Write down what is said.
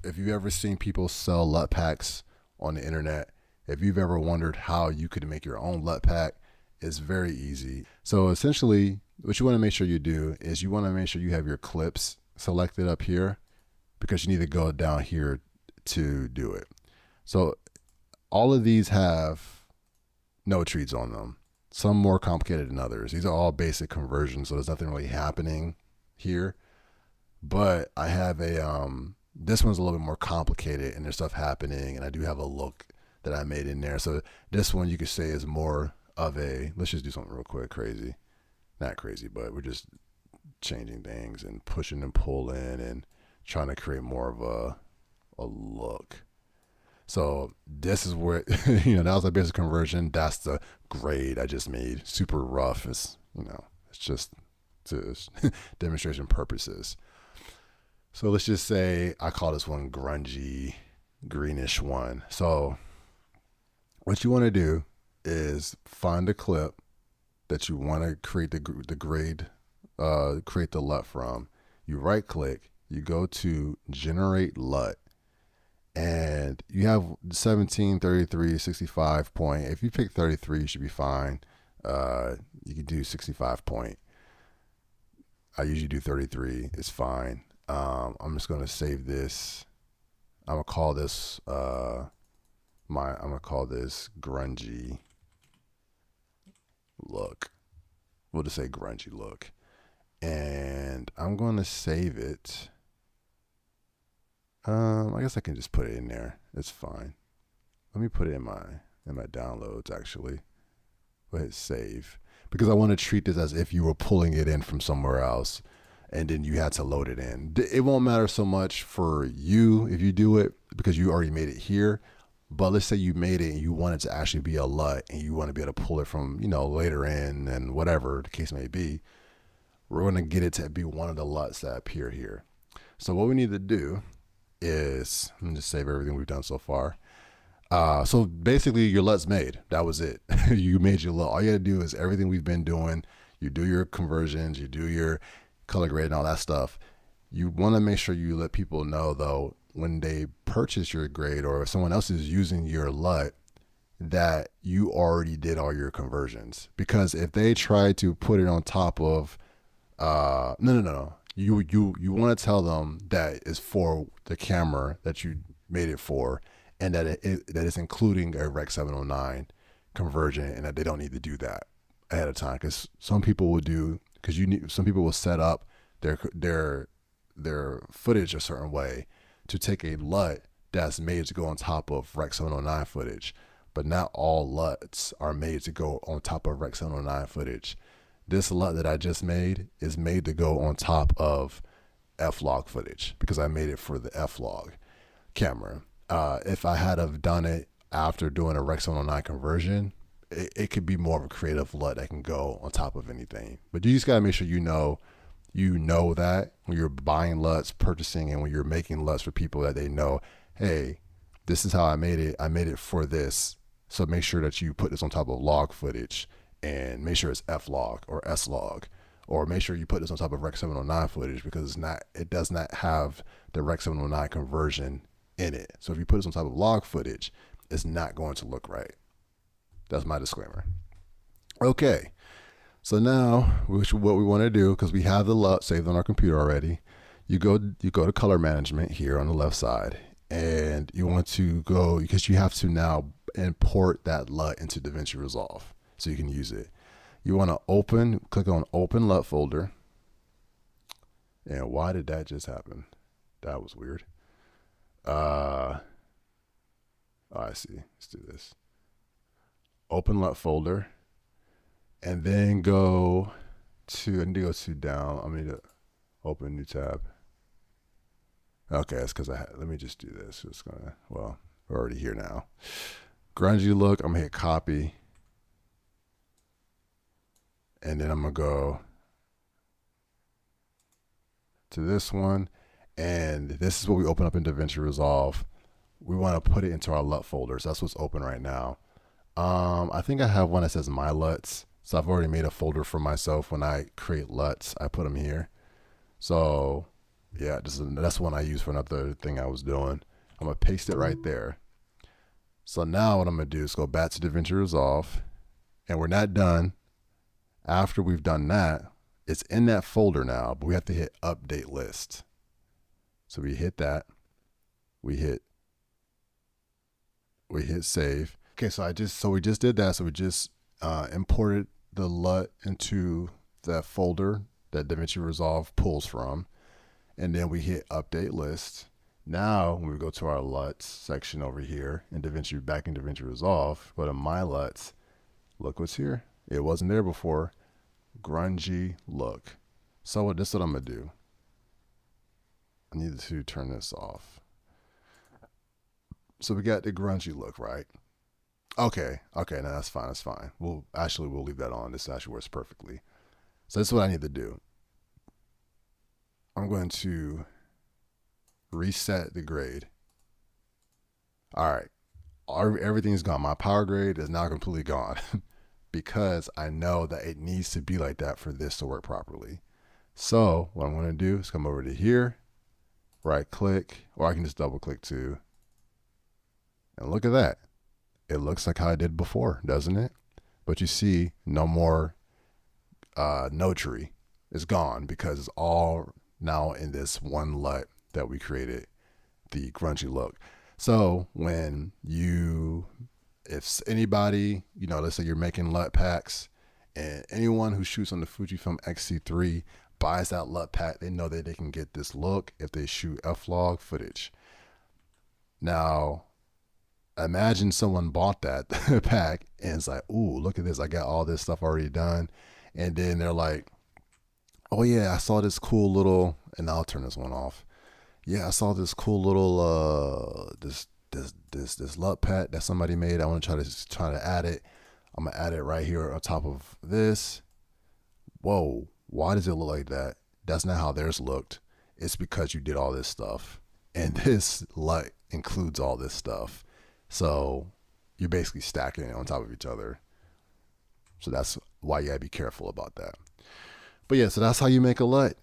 if you've ever seen people sell LUT packs on the internet, if you've ever wondered how you could make your own LUT pack, it's very easy. So essentially, what you want to make sure you do is you want to make sure you have your clips selected up here, because you need to go down here to do it. So all of these have no treats on them. Some more complicated than others. These are all basic conversions, so there's nothing really happening here. But I have a this one's a little bit more complicated and there's stuff happening, and I do have a look that I made in there. So this one you could say is more of a, let's just do something real quick, crazy. Not crazy, but we're just changing things and pushing and pulling and trying to create more of a look. So this is where, that was a basic conversion. That's the grade I just made. Super rough. It's just to demonstration purposes. So let's just say I call this one grungy, greenish one. So what you want to do is find a clip that you want to create the grade, create the LUT from. You right click, you go to generate LUT, and you have 17, 33, 65 point. If you pick 33, you should be fine. You can do 65 point. I usually do 33. It's fine. I'm just gonna save this. I'm gonna call this I'm gonna call this grungy look. We'll just say grungy look, and I'm gonna save it. I guess I can just put it in there. It's fine. Let me put it in my downloads actually. Go ahead, save, because I want to treat this as if you were pulling it in from somewhere else and then you had to load it in. It won't matter so much for you if you do it because you already made it here. But let's say you made it and you want it to actually be a LUT and you want to be able to pull it from, later in and whatever the case may be. We're going to get it to be one of the LUTs that appear here. So what we need to do is, let me just save everything we've done so far. So basically your LUT's made. That was it. You made your LUT. All you got to do is everything we've been doing. You do your conversions, you do your color grade and all that stuff. You want to make sure you let people know though, when they purchase your grade or if someone else is using your LUT, that you already did all your conversions. Because if they try to put it on top of, no. You want to tell them that it's for the camera that you made it for, and that that it's including a Rec 709 conversion, and that they don't need to do that ahead of time. Because some people will do, some people will set up their footage a certain way to take a LUT that's made to go on top of Rec 709 footage, but not all LUTs are made to go on top of Rec 709 footage. This LUT that I just made is made to go on top of F-Log footage because I made it for the F-Log camera. If I had have done it after doing a Rec 709 conversion, it could be more of a creative LUT that can go on top of anything. But you just gotta make sure you know that when you're buying LUTs, purchasing, and when you're making LUTs for people, that they know, hey, this is how I made it. I made it for this. So make sure that you put this on top of log footage, and make sure it's F-Log or S-Log, or make sure you put this on top of Rec 709 footage, because it does not have the Rec 709 conversion in it. So if you put this on top of log footage, it's not going to look right. That's my disclaimer. Okay. So now, what we want to do, because we have the LUT saved on our computer already, you go to color management here on the left side, and you want to go, because you have to now import that LUT into Davinci Resolve so you can use it. You want to click on Open LUT folder. And why did that just happen? That was weird. Oh, I see. Let's do this. Open LUT folder. And then go to, I need to go to down. I need to open a new tab. Okay, that's because let me just do this. It's gonna, well, we're already here now. Grungy look, I'm gonna hit copy. And then I'm gonna go to this one. And this is what we open up in Davinci Resolve. We wanna put it into our LUT folder. So that's what's open right now. I think I have one that says My LUTs. So I've already made a folder for myself. When I create LUTs, I put them here. So Yeah, that's one I used for another thing I was doing. I'm going to paste it right there. So now what I'm going to do is go back to Davinci Resolve, and we're not done. After we've done that, it's in that folder now, but we have to hit update list. So we hit that. We hit save. Okay, so we just did that. So we just imported the LUT into that folder that Davinci Resolve pulls from, and then we hit update list. Now when we go to our LUTs section over here in back in Davinci Resolve, go to my LUTs. Look what's here. It wasn't there before. Grungy look. So this is what I'm gonna do. I need to turn this off. So we got the grungy look, right? Okay, no, that's fine, that's fine. We'll leave that on. This actually works perfectly. So this is what I need to do. I'm going to reset the grade. All right, everything's gone. My power grade is now completely gone because I know that it needs to be like that for this to work properly. So what I'm going to do is come over to here, right click, or I can just double click too. And look at that. It looks like how I did before, doesn't it? But you see no more notary. It's gone because it's all now in this one LUT that we created, the grungy look. So when if anybody, let's say you're making LUT packs, and anyone who shoots on the Fujifilm X-T3 buys that LUT pack, they know that they can get this look if they shoot F-Log footage. Now, imagine someone bought that pack and it's like, ooh, look at this. I got all this stuff already done. And then they're like, oh yeah, I saw this cool little, and I'll turn this one off. Yeah, I saw this cool little, this LUT pack that somebody made. I want to try to add it. I'm going to add it right here on top of this. Whoa, why does it look like that? That's not how theirs looked. It's because you did all this stuff. And this LUT includes all this stuff. So you're basically stacking it on top of each other. So that's why you gotta be careful about that. But yeah, so that's how you make a LUT.